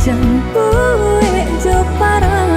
Jampuek jo parangan.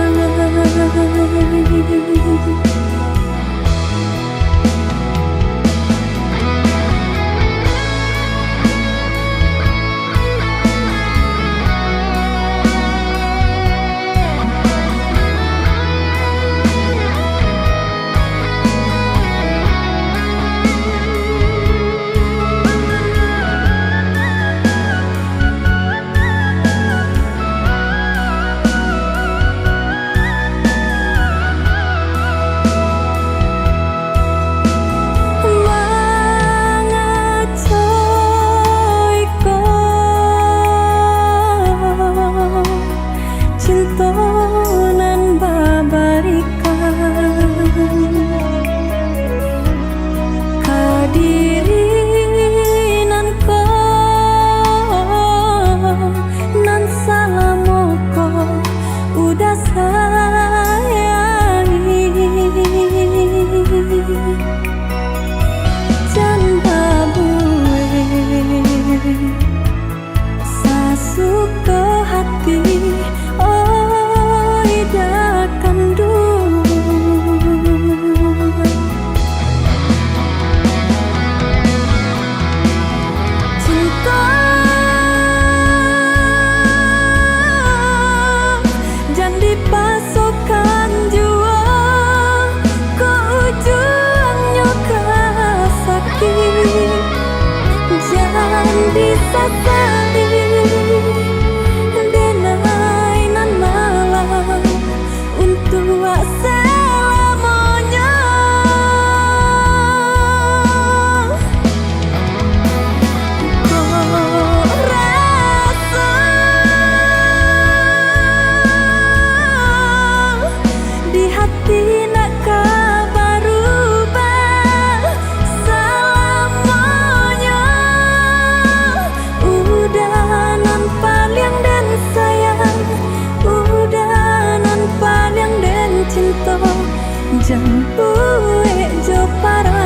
Jampuek jo parangan.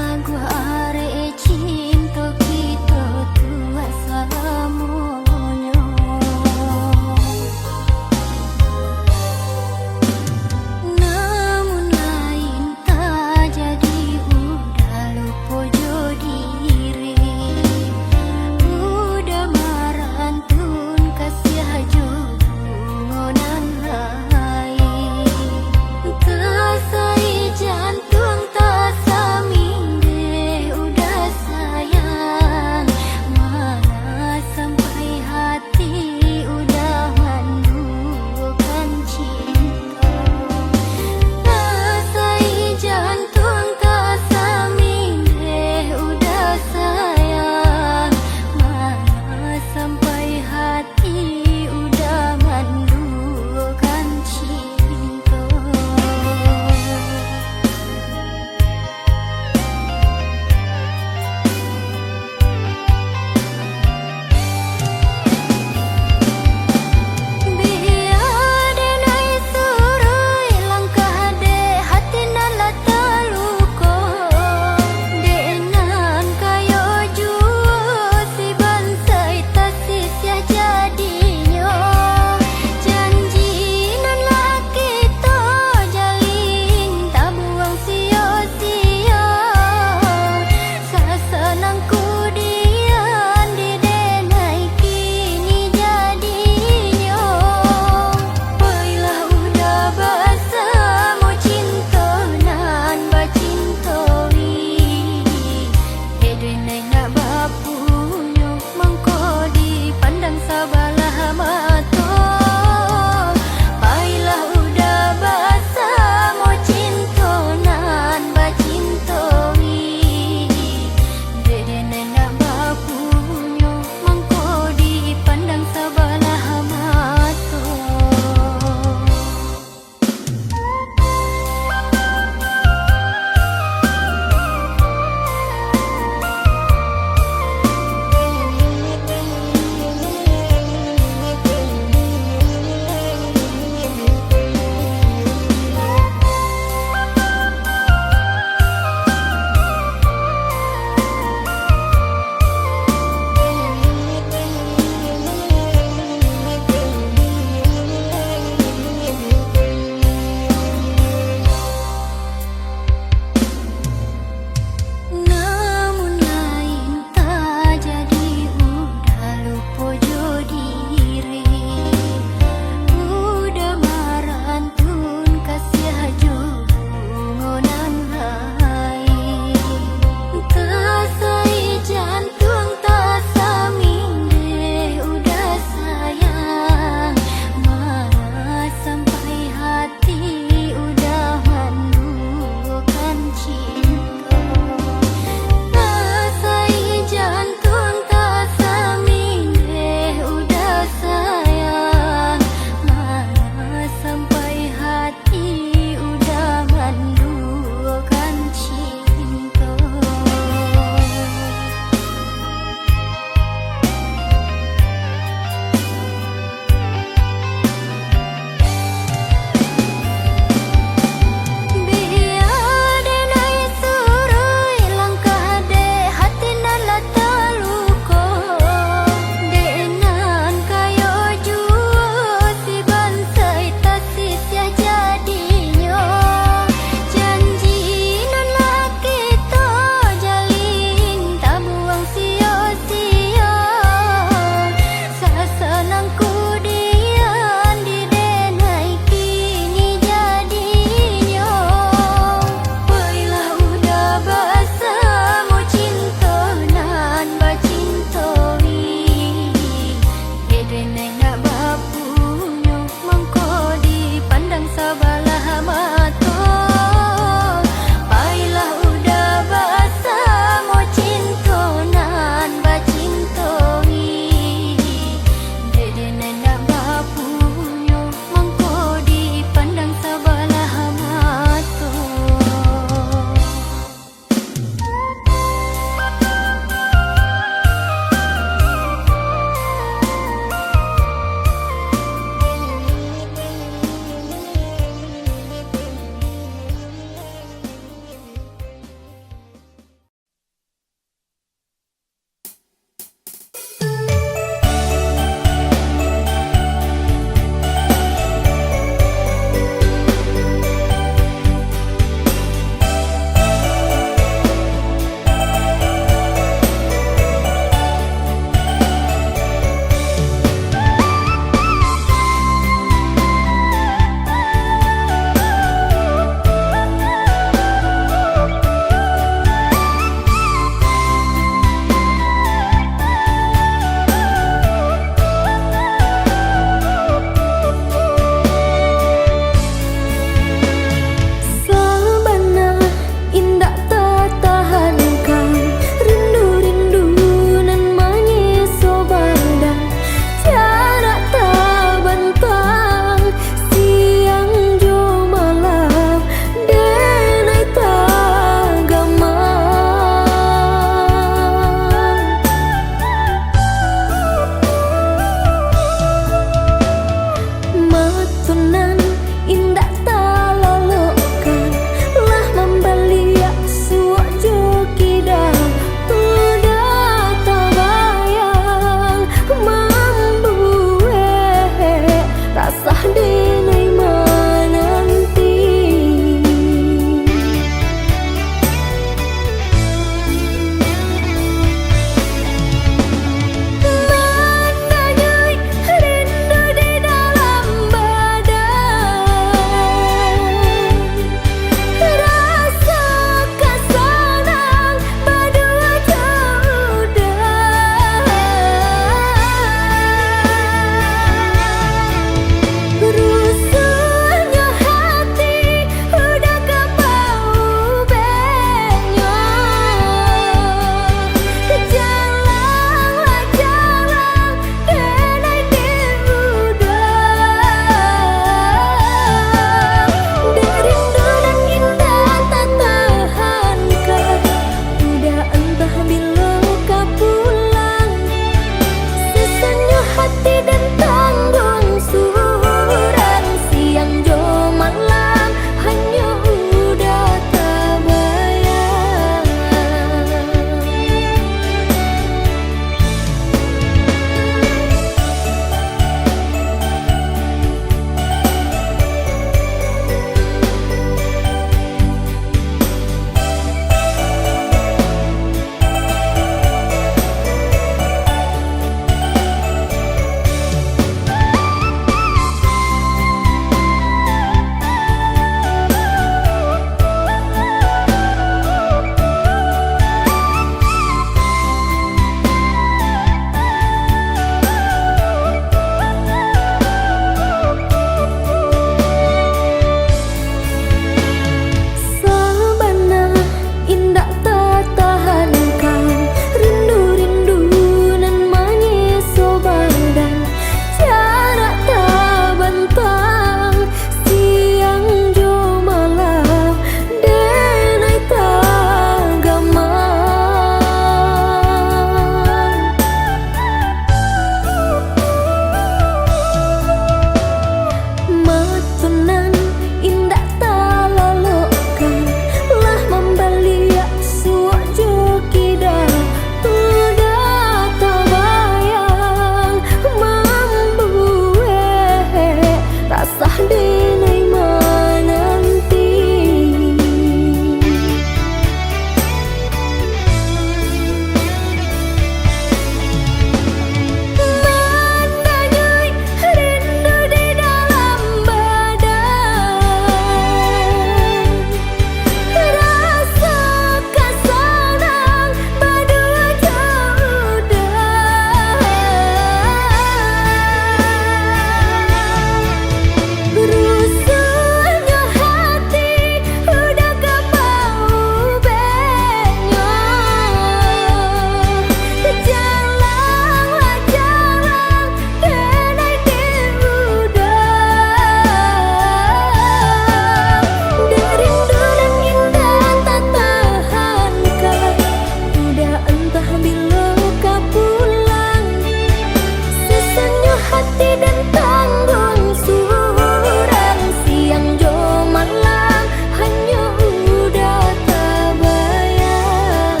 tidak tanggung surang siang jo malam hanya udah terbayang.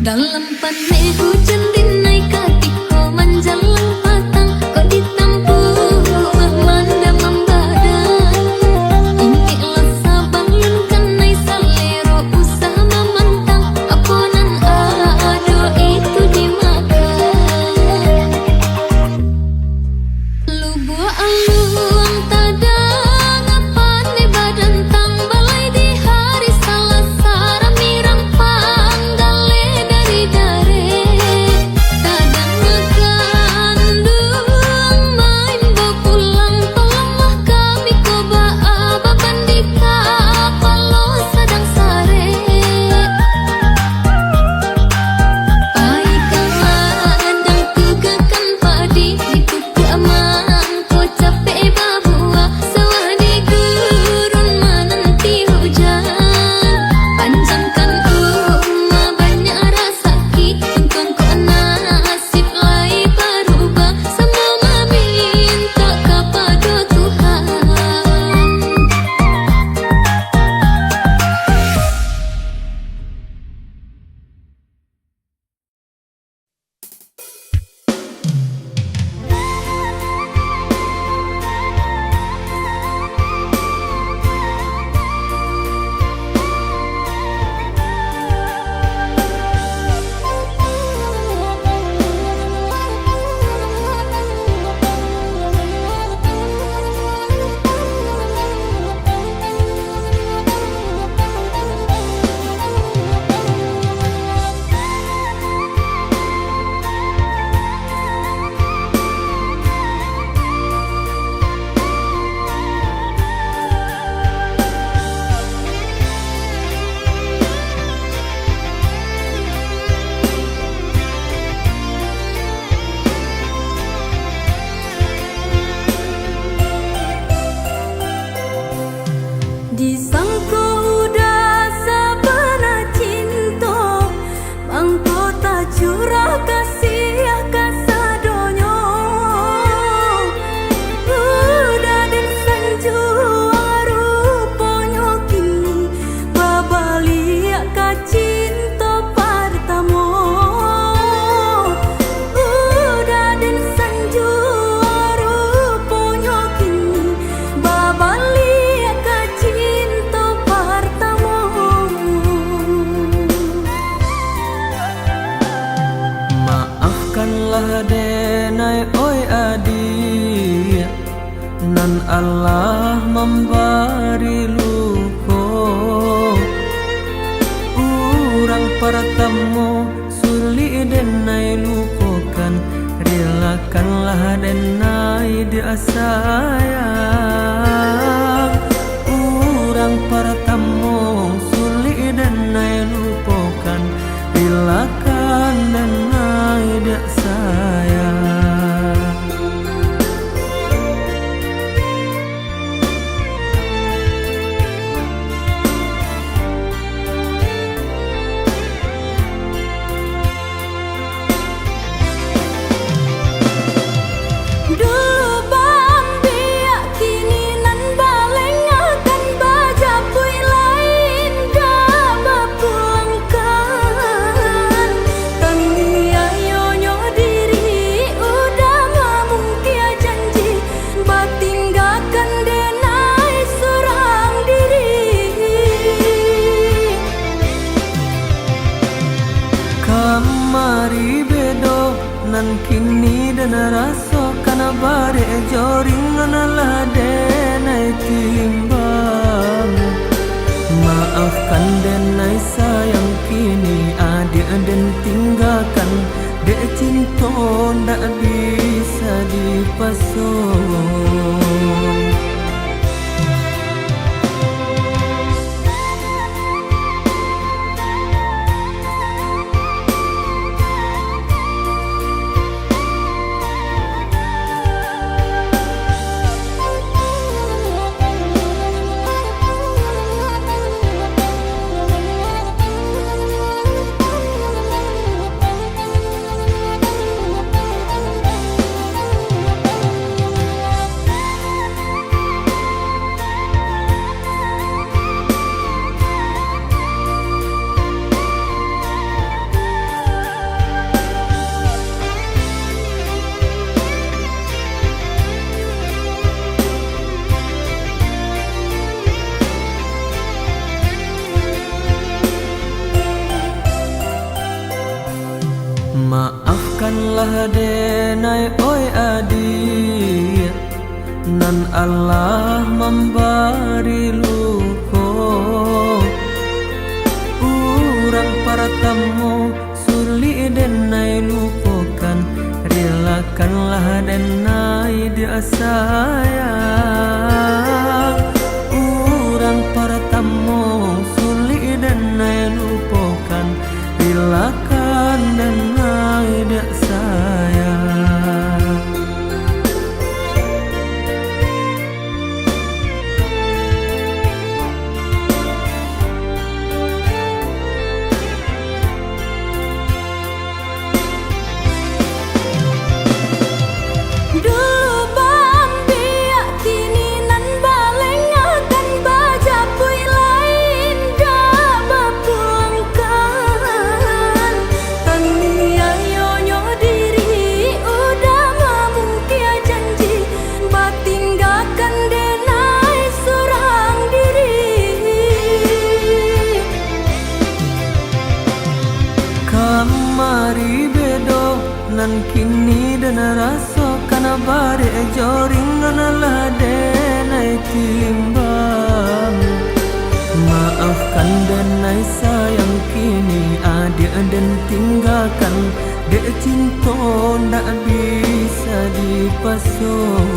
Dalam pandai hujan dinai katiku menjalang pagi. denai oi adik, nan Allah memberi luko. Urang pertemu suli denai lupakan, relakanlah denai dia sayang. Urang pertemu suli denai lupakan, relakan denai dia sayang. Kamari bedo nan kini dan rasa kana bare joring nganalah denai timbang. Maafkan denai sayang kini adik dan tinggalkan, dek cinta ndak bisa dipasung. Maafkanlah denai oi adik, nan Allah memberi luko. Urang pertemu suli denai lupakan, relakanlah denai dia sayang. Urang pertemu suli denai lupakan, relakan denai dia sayang. Kamari bedo nan kini dan rasa kana bare joring nganalah denai timbang. Maafkan denai sayang kini adik dan tinggalkan, dek cinta ndak bisa dipasung.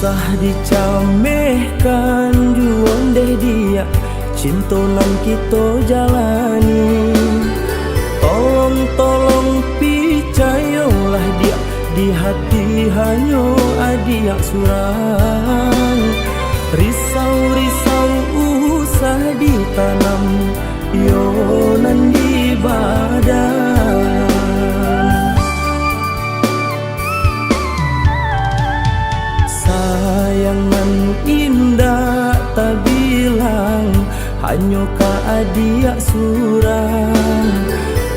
usah dicamehkan juon deh dia, cinta nan kita jalani. Tolong picayolah dia, di hati hanya adia surang. Risau usah ditanam, yo nan di badan. Sayangan indah tak bilang, hanya ka adia surang.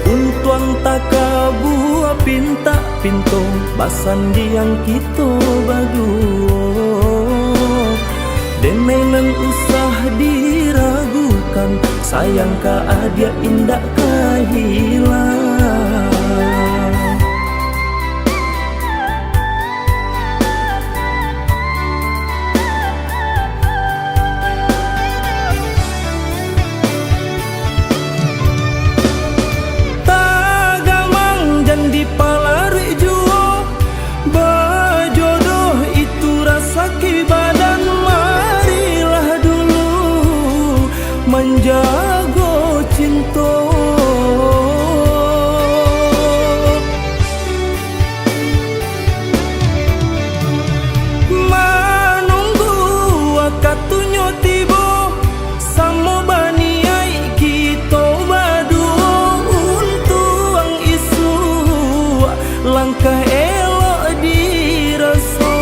Untuang tak buah pinta pintu, basan diang kita berdua. Demenan usah diragukan, sayang ka adia indah kehilang. Di palarui jua berjodoh itu rasa kibadan. Marilah dulu menjaga cinta. Menunggu wakatunya tiba, sama baniai kita berdua. Untuang isu langkah elok dirasa,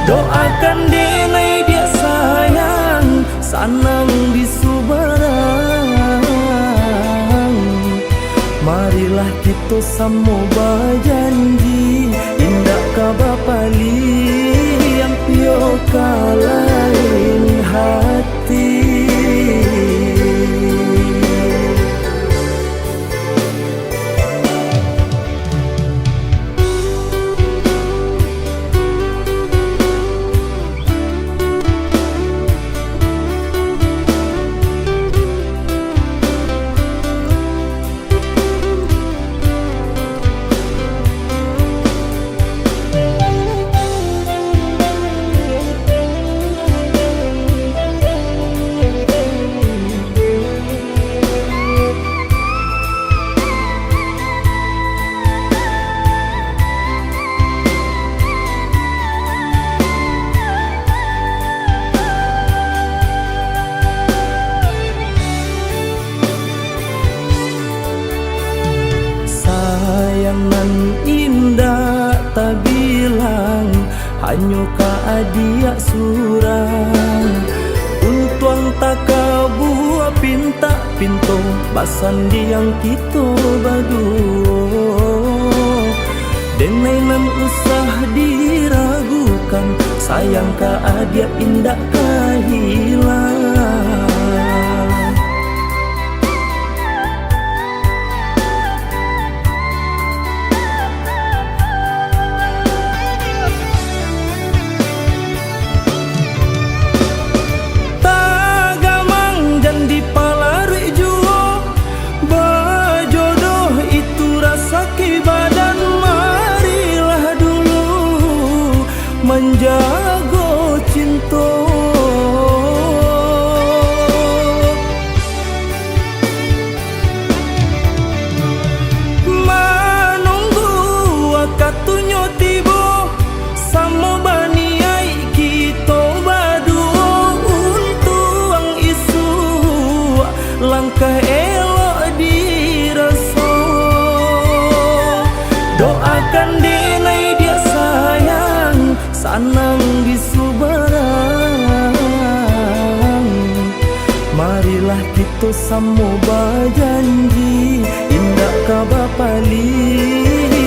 doakan denai dia sayang, sanang di subarang. Marilah kita sama berjanji, indah kabar pali yang pio kalain hati. Sayangan indah tak bilang, hanya ka adia surang. Untuang tak buah pinta pintu, basan diang kita berdua. Demenan usah diragukan, sayang ka adia indah kehilang. Di palarui jua berjodoh itu rasa kibadan. Marilah dulu menjaga cinta. Menunggu wakatunya tiba, sama baniai kita berdua. Untuang isu langkah elok dirasa, doakan denai dia sayang, sanang di subarang. Marilah kita sama berjanji, indah kabar pali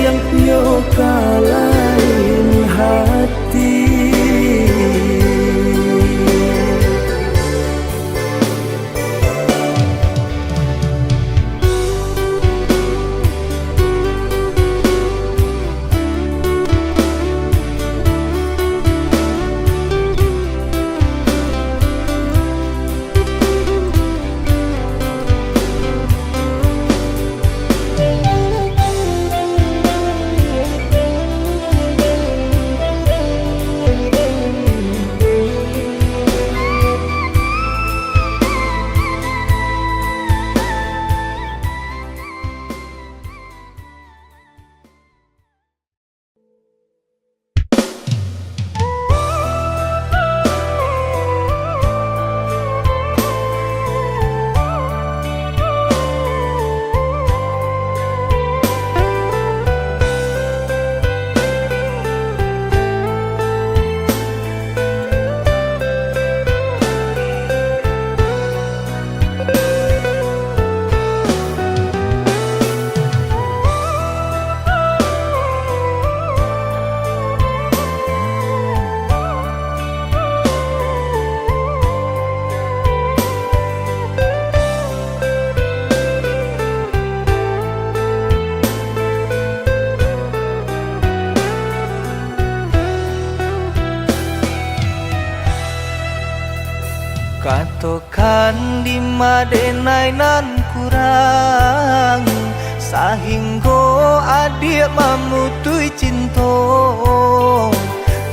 yang pio kalain hati. madenai nan kurang sahingga adik memutui cinta.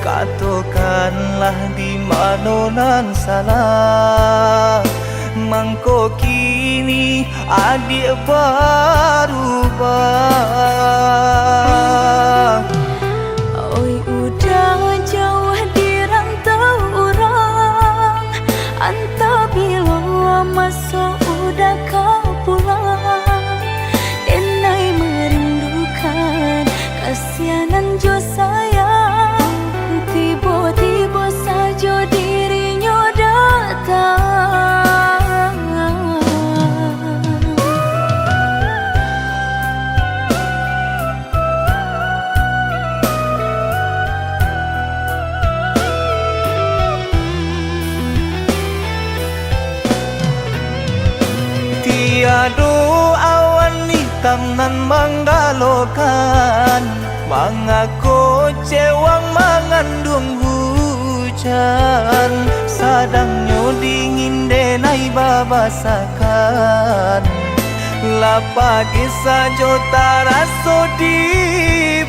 Katakanlah di mana nan salah, mangko kini adik berubah. Oi udah jauh di rantau orang, antah bila masa udah kau pulang. Denai merindukan kasihanan jo sayang, tiba-tiba saja dirinya datang. Tiada awan hitam nan menggalokan, mengaku cewang mengandung hujan. Sadangnya dingin denai babasakan, lapagi saja taraso di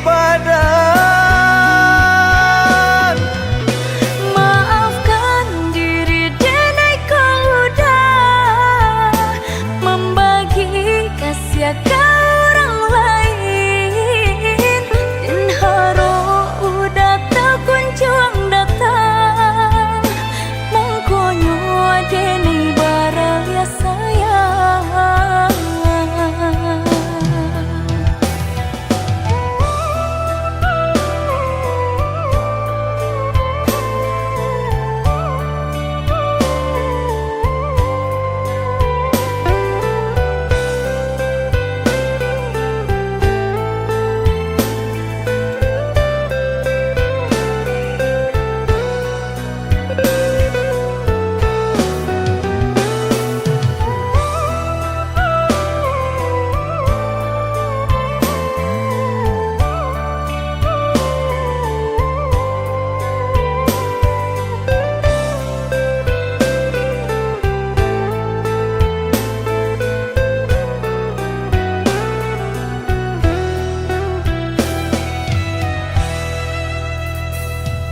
badan. Maafkan diri denai kau udah membagi kasih ke orang lain, dan haro udah tak kunjung datang. Mangkonyo denai baraya sayang.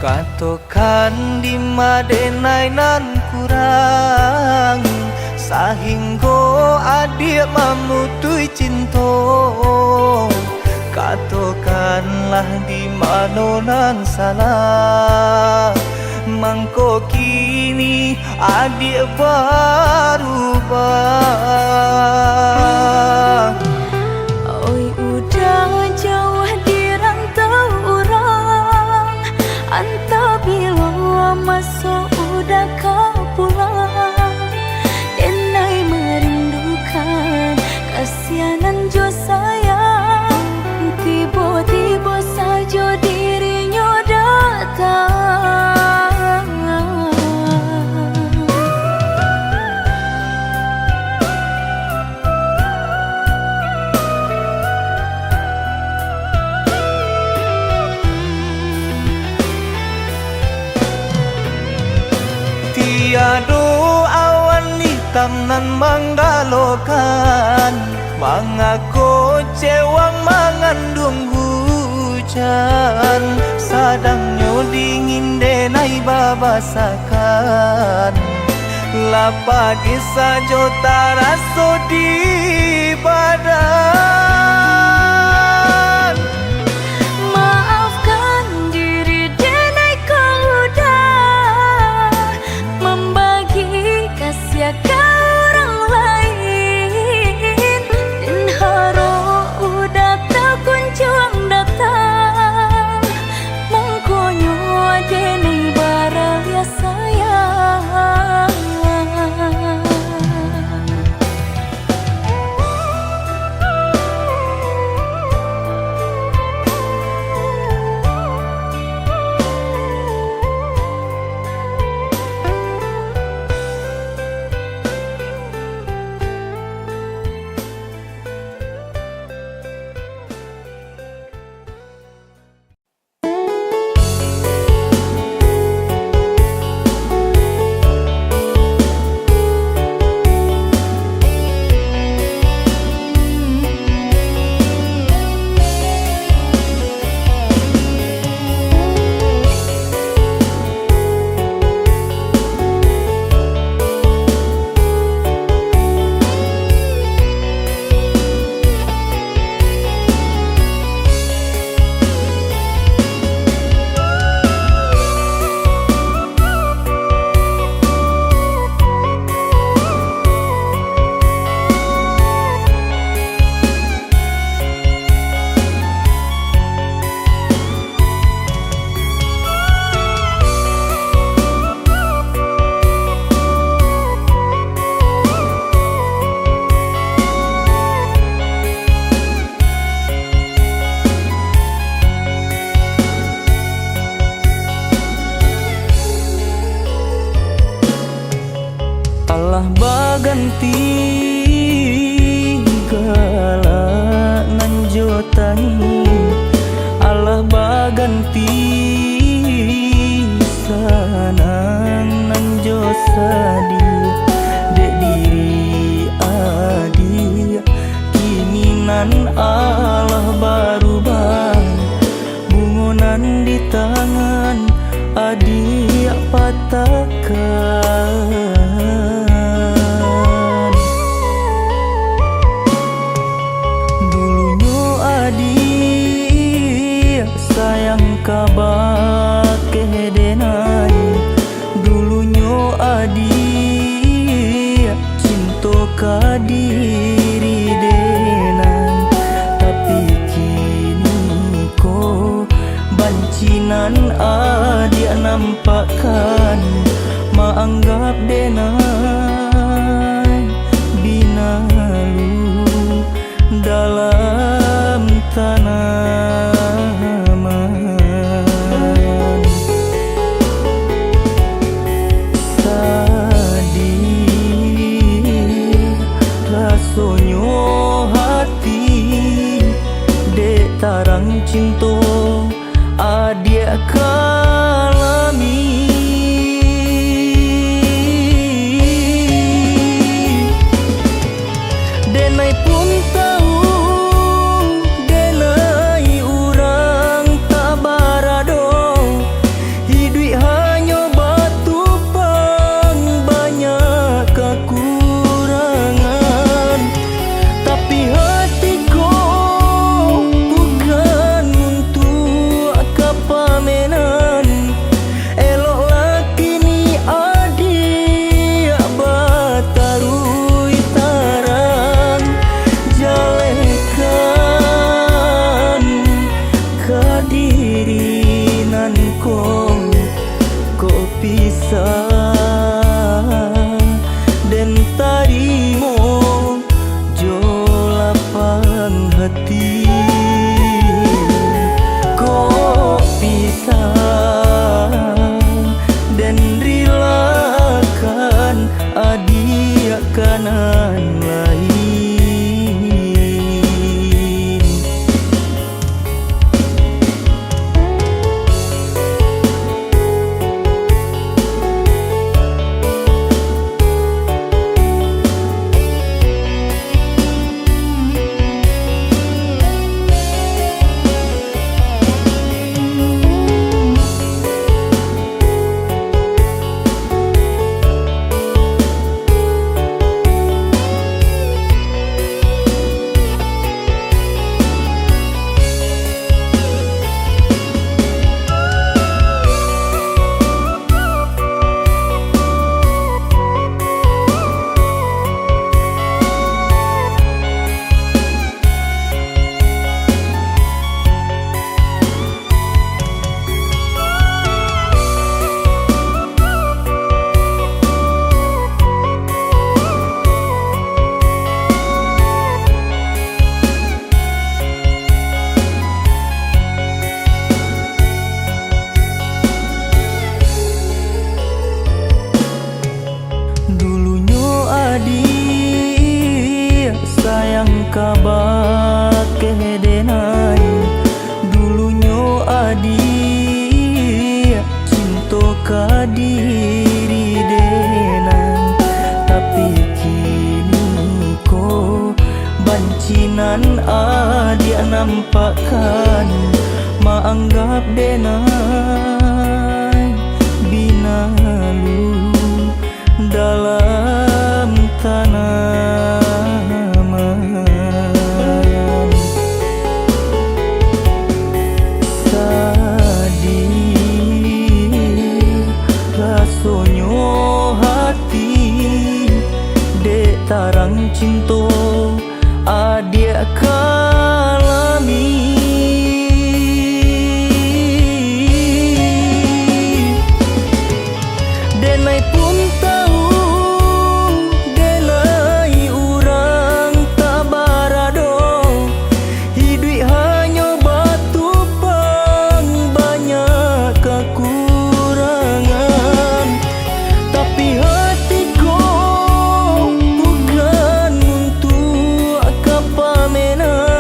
Katakan di madenai nan kurang sahingga adik memutui cinta. Katakanlah di mana nan salah, mangko kini adik berubah. Oi udah jauh di rantau orang, antah bila masa udah kau pulang. Denai merindukan kasihanan jo sayang, tiba-tiba saja dirinya datang. Tiada awan hitam nan menggalokan, mengaku cewang mengandung hujan. Sadangnya dingin denai babasakan, lapagi saja taraso di badan. Maafkan diri denai kau udah membagi kasih ke orang lain, dan haro udah tak kunjung datang. Mangkonyo denai baraya sayang. kadia dek diri adia kini nan Allah barubah bungonan di tangan adia patahkan dulunya adia sayang kabar kedenai dulunya adia cinta ka diri denan tapi kini ko bancinan adia nampakkan maanggap denai binalu dalam tanaman sadih rasonyo hati dek tarang cinta adia kalami denai pun tahu denai urang tak barado hidup hanya batu pang banyak kekurangan tapi hatiku bukan untuk kepamenan eloklah kini adia batarui tarang jalekan kadiri nan kong ko pisah dan tarimo jo lapang hati ko pisah dan rilakan adia kanan lain sayang kabar kedenai dulunya adia cinta ka diri denan tapi kini ko bancinan adia nampakkan maanggap denai binalu dalam tanaman sadih rasonyo hati dek tarang cinta adia kalami denai pun tahu denai urang tak barado hidup hanya batu pang banyak kekurangan tapi hatiku bukan untuk kepamenan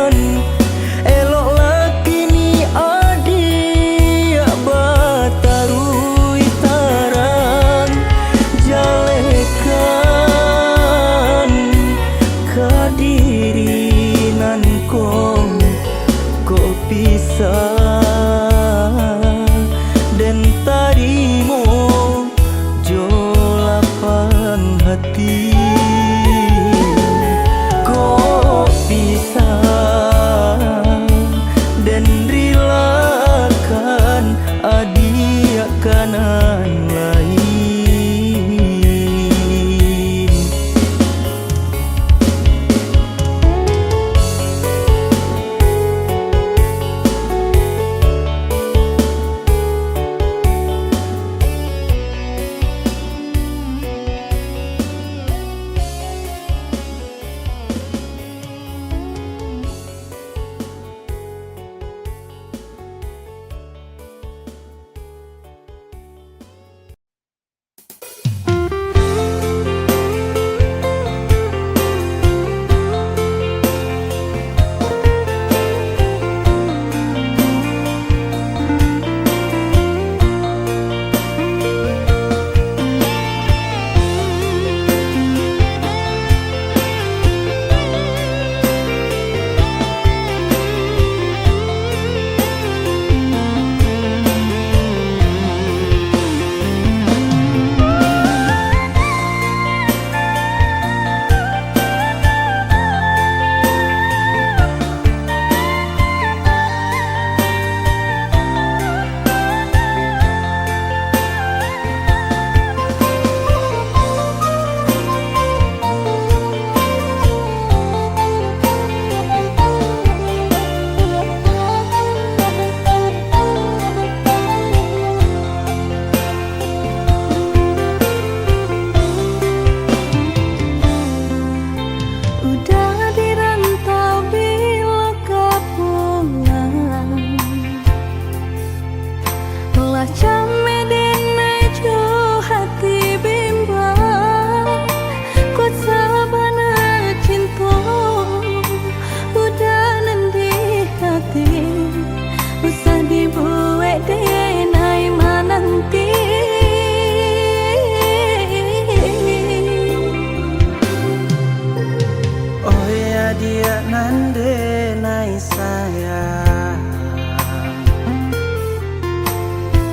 nan denai sayang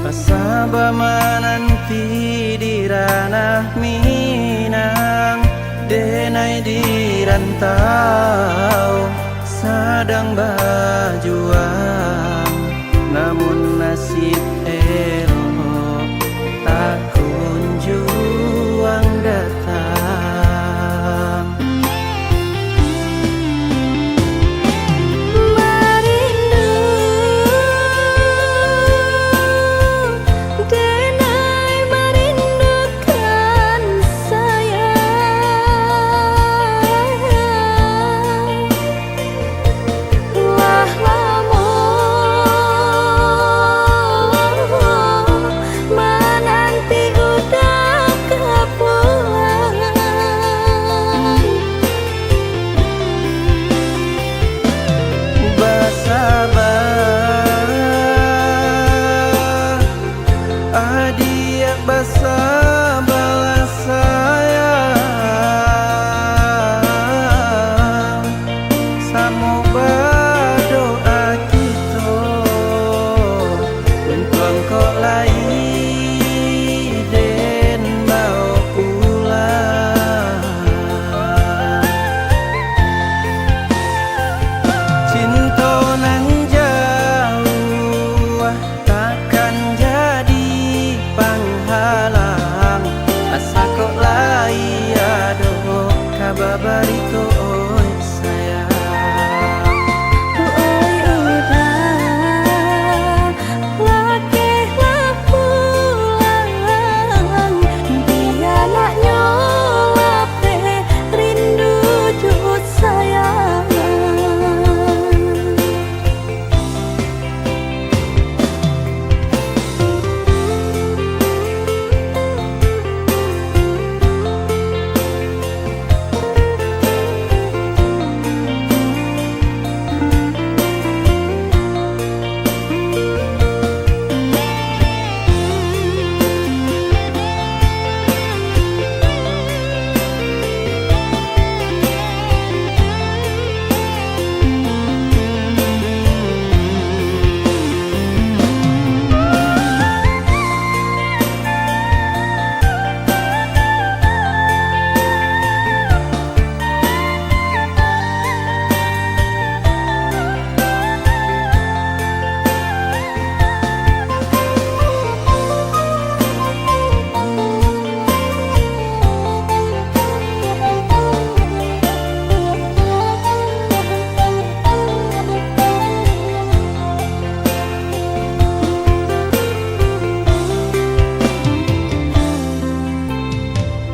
Pasaba mananti di ranah Minang Denai di rantau sedang berjuang Namun nasib elok tak kunjung datang Merindu denai merindukan sayang Wah lamun menanti udah kepulang Bersabar adia bersabarlah sayang Samo berdoa kita Untuk engkau lai dan mau pulang Cinta nan jauh takkan jadi penghalang Asa kok lai aduh kabar barito oi sayang Oi udah lakehlah pulang Dia nak nyolap rindu jut sayang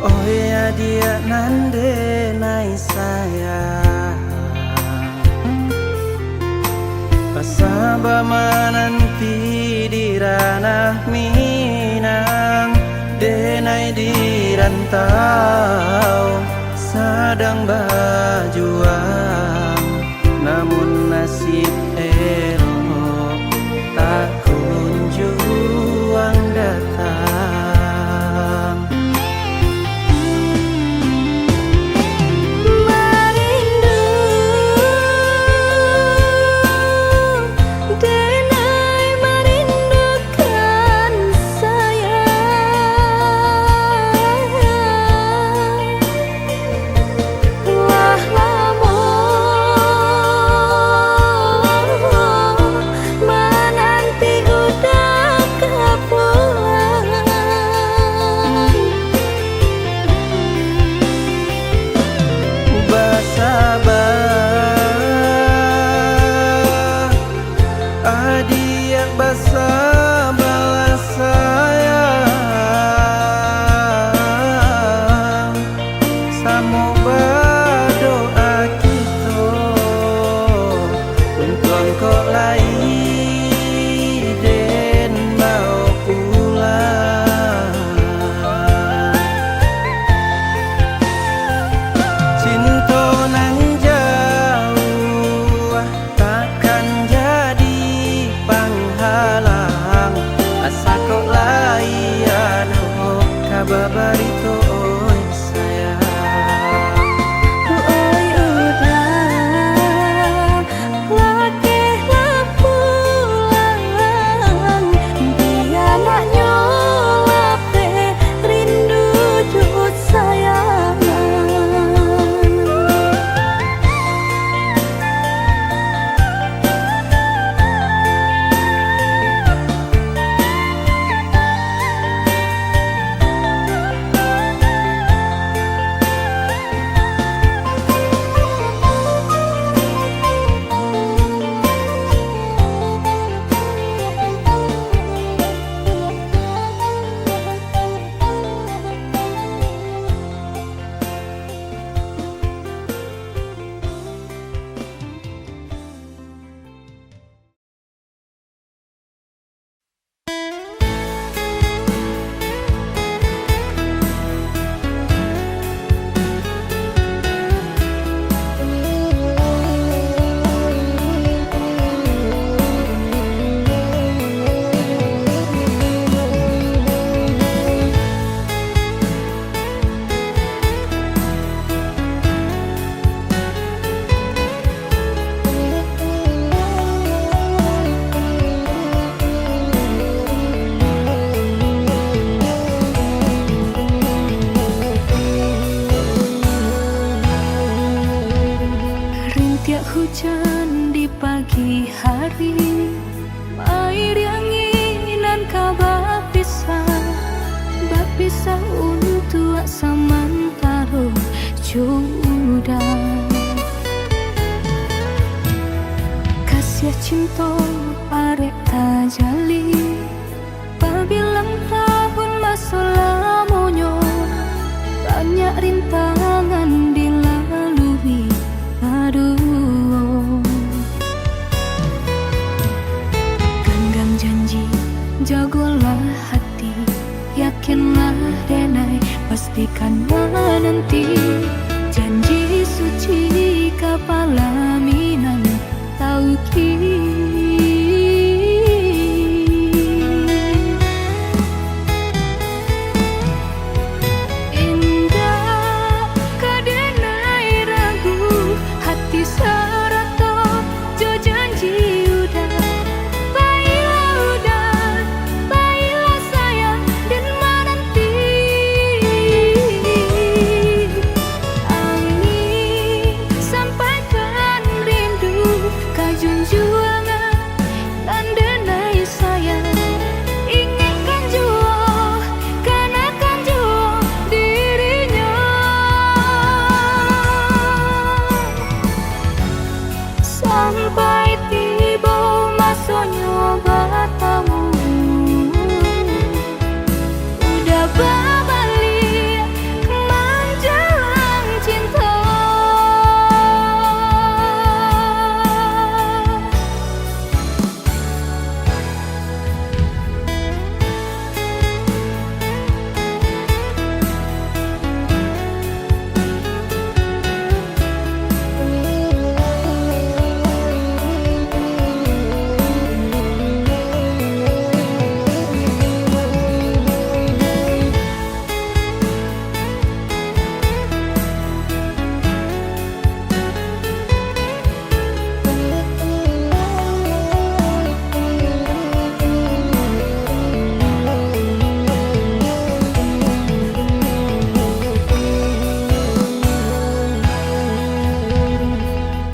Oh ya dia nan denai sayang Pasaba mananti di ranah Minang Denai di rantau sedang berjuang Namun nasib elok tak kunjung datang Merindu denai merindukan sayang Wah lamun kenangan di pagi hari, mairinginan kabar pisah untuk samantara jodoh. Kasih cinta arek tajali, pabilang tahun masa lamonyo, banyak rintangan dilalui. Aduh, genggam janji, jagolah hati, yakinlah denai, pastikan menanti. Janji suci kepala minan tauki. Indah kadenai ragu, hati serato jo janji udah. Baiklah sayang dan menanti. Angin sampaikan rindu, kajunjuangan dan denai sayang. Ingatkan jua, kanakan jua dirinya. Sampai tiba masanya bertemu, udah berbalik menjelang cinta.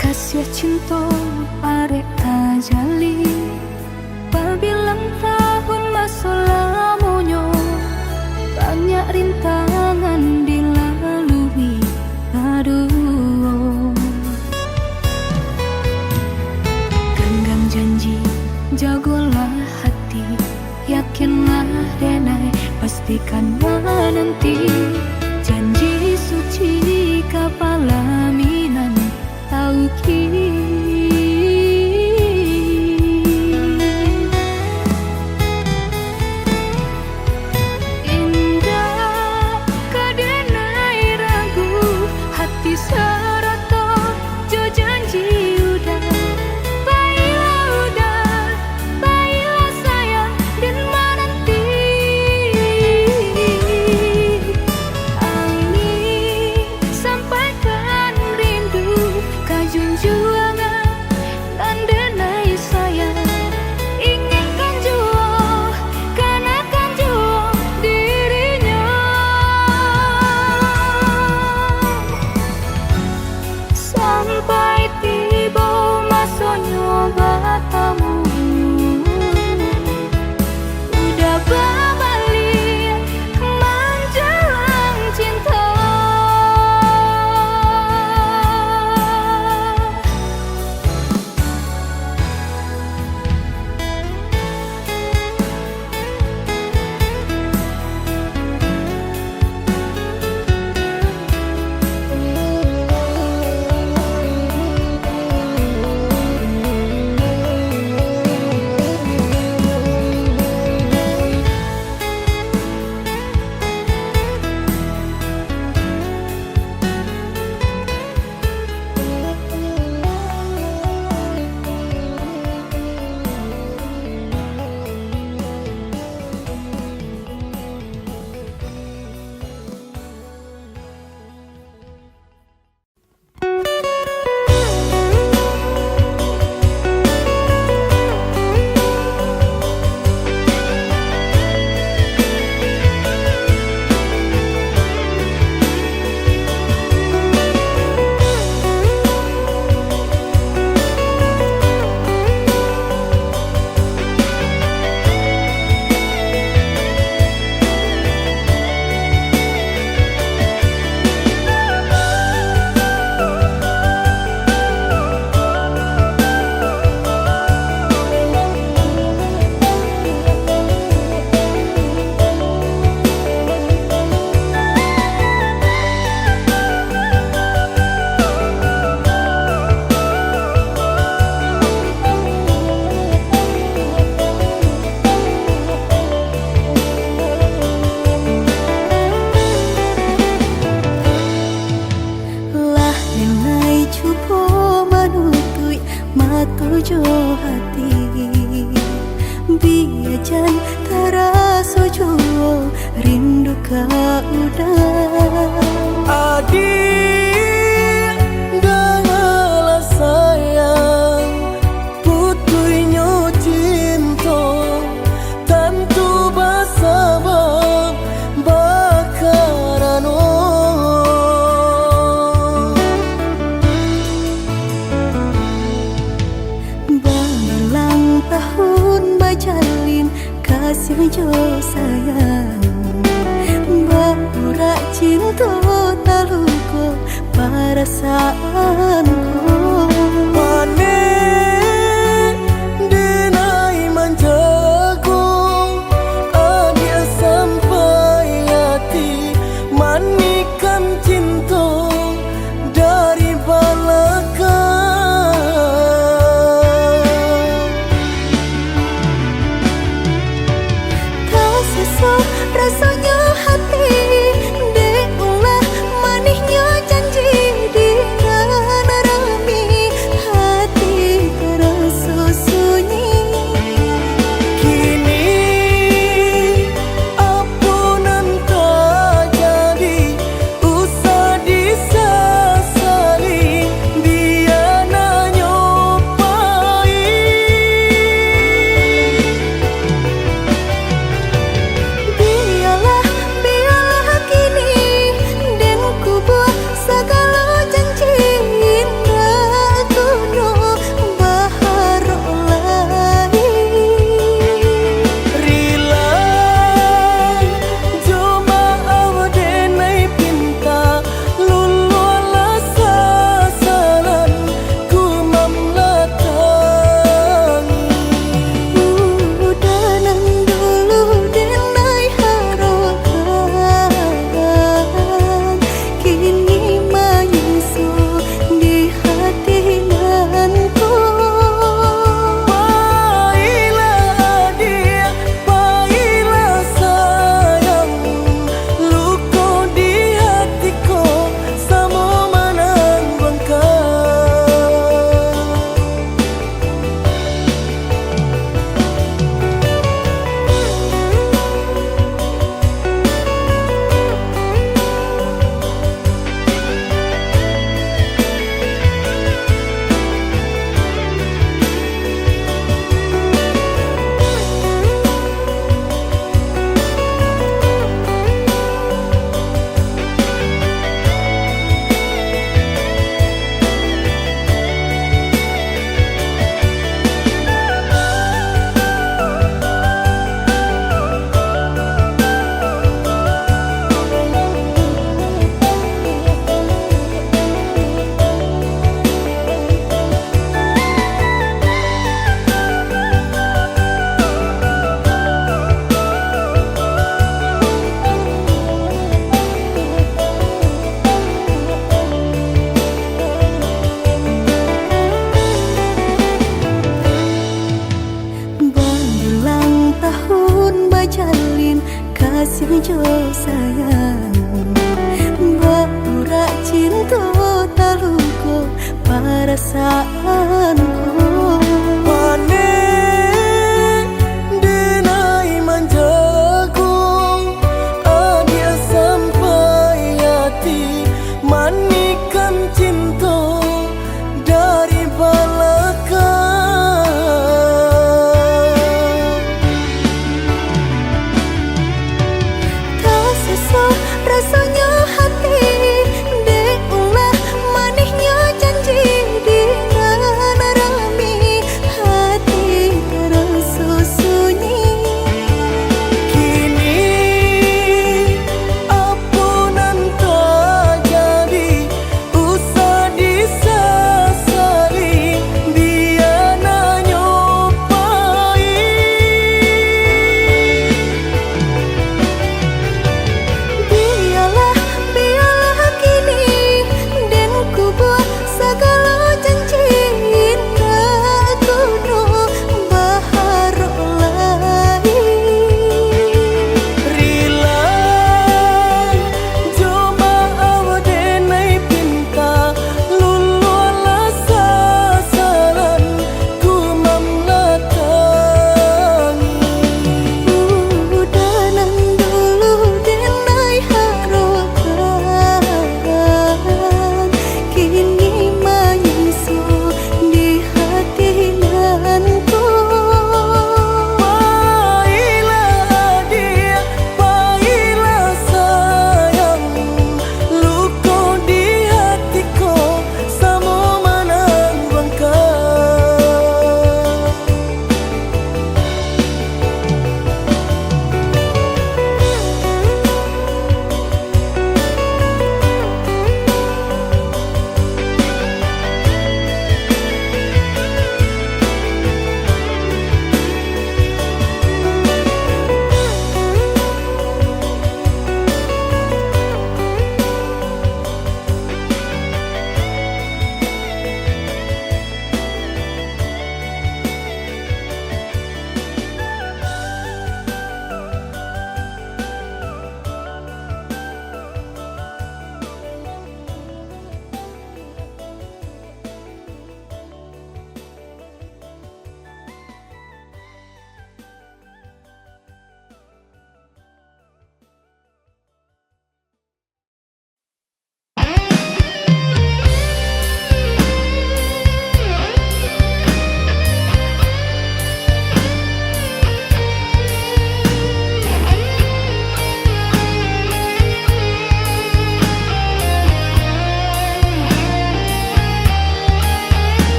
Kasih cinta arek tajali, pabilang tahun masa lamonyo, banyak rintangan dilalui. Aduh, genggam janji, jagolah hati, yakinlah denai, pastikan menanti. Janji suci kepala minan tauki. Indah kadenai ragu, hati serato jo janji udah. Baiklah sayang dan menanti. Angin sampaikan tujuh hati. Biajan terasa jua rindu ka udah. Adik dengarlah sayang, putuinyo cinta tentu basabang bakarano. Balang tahun bajalin kasih jo sayang, Baura cinta taluko perasaanku. Mane denai manjago, adia sampai hati manikan cinta dari belakang. Tak sesak rasanya hati, deulah manisnya janji dengan rami.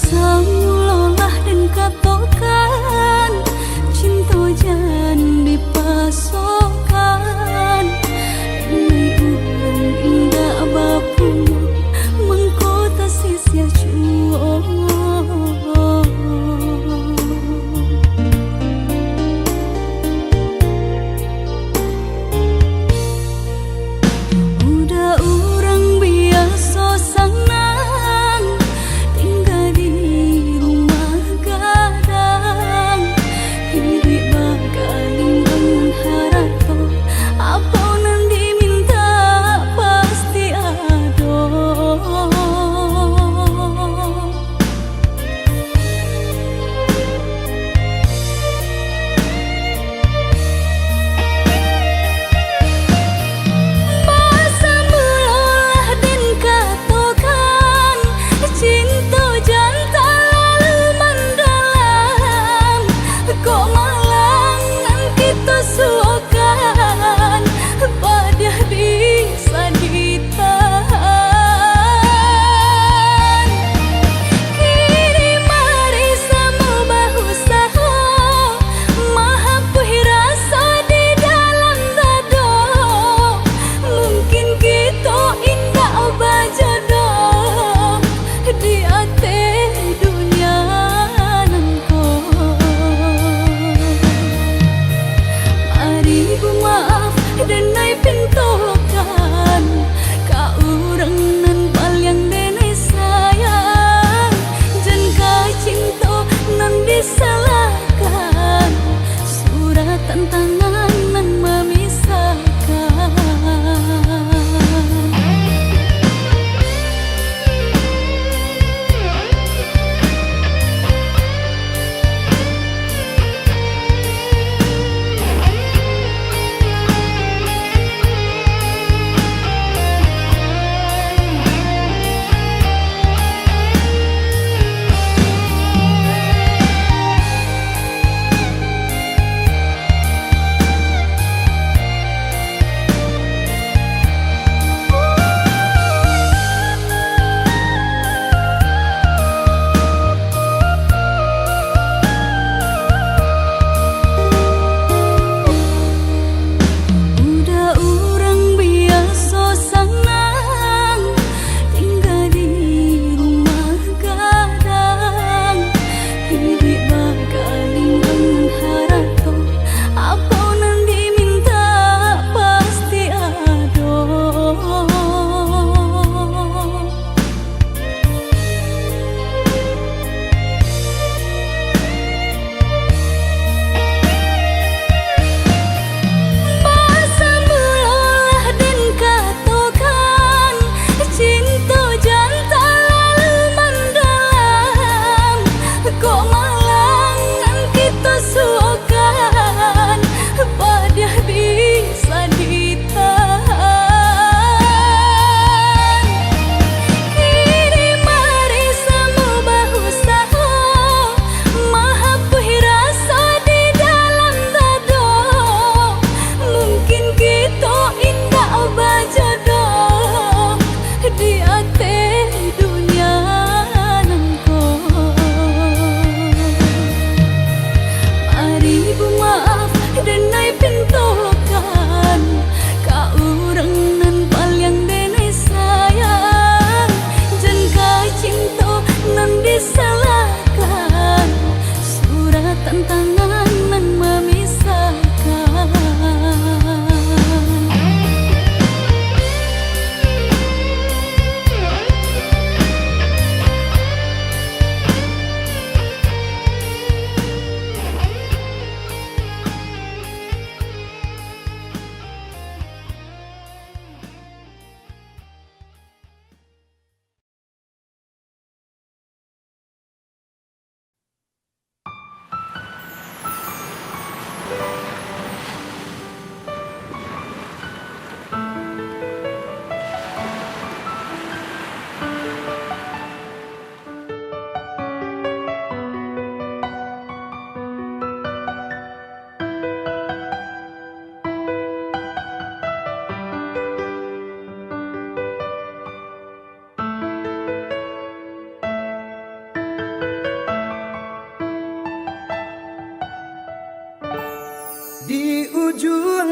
Samulolah dan katakan cinta jangan dipasokkan. Ini ulang indah bapu mengkota sisia cuo. Udah orang biasa senang tinggal di rumah gadang, hidup bakaling bangun harato apa nan diminta pasti ada. Masa mulalah dan katakan cinta jangan terlalu mendalam. Kok malah kita suakan pada bisa ditahan. Kini mari sama berusaha menghapus rasa di dalam dada. Mungkin kita indah berjodoh di atas dunia nangko. Mari maaf dan naik pintokan ka urang nan paling denai sayang. Dan ka cinta nan disalahkan, surat tantangan nan memisahkan.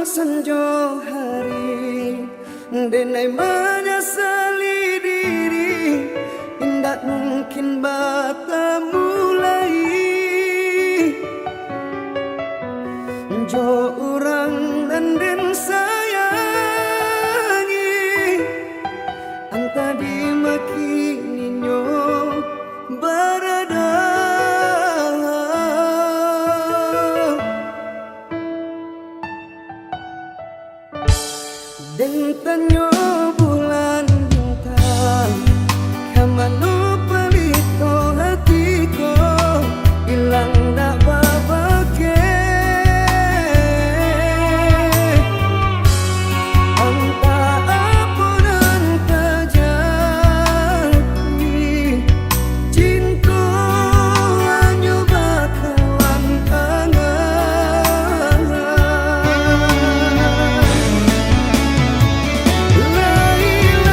senja hari denai menyesali diri indak mungkin bata mulai jo orang dan den sayangi anta di makininyo berada den tanyo bulan bintang kamano palito hatiko ilang dak babake anta apunan kajati cinta anyo bakalan angan lailan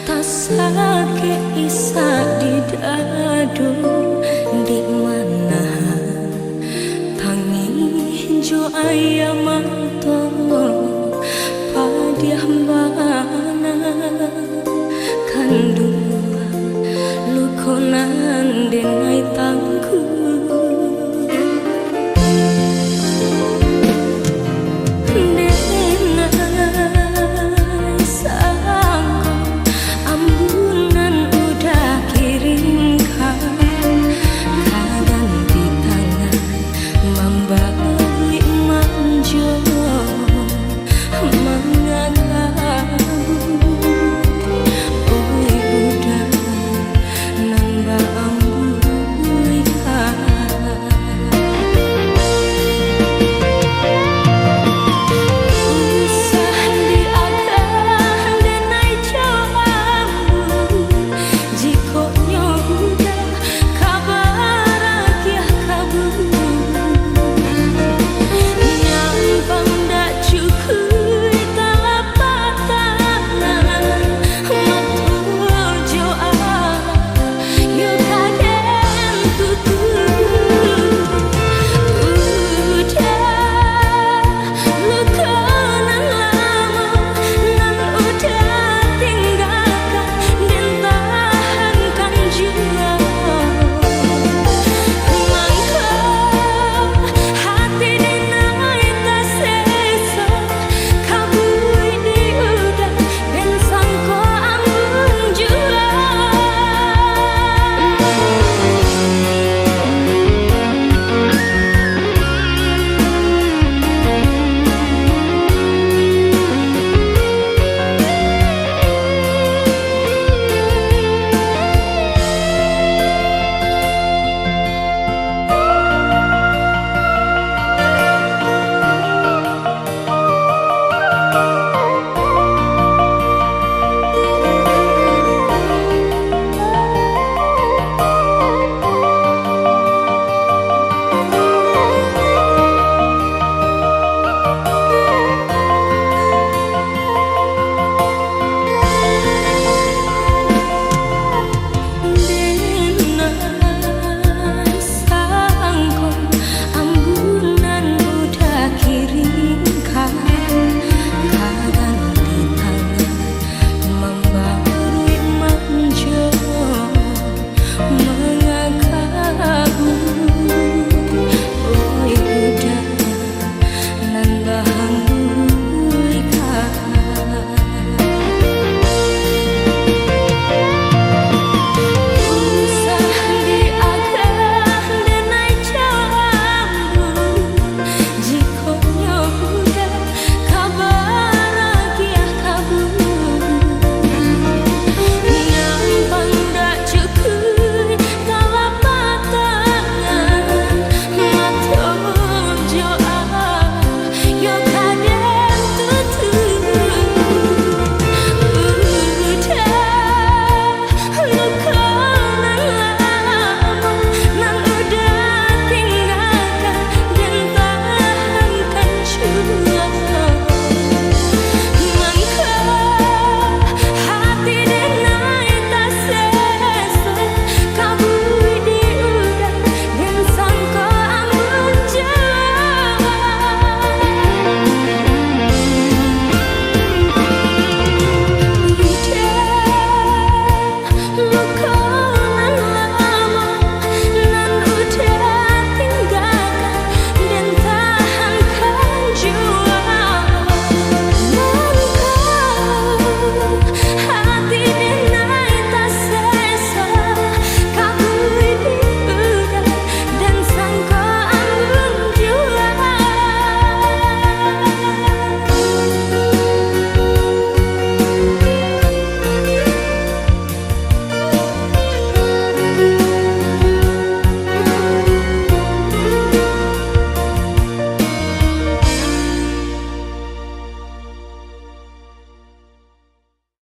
tak sakit isa di dadu di mana tangi jo ayam manto padiah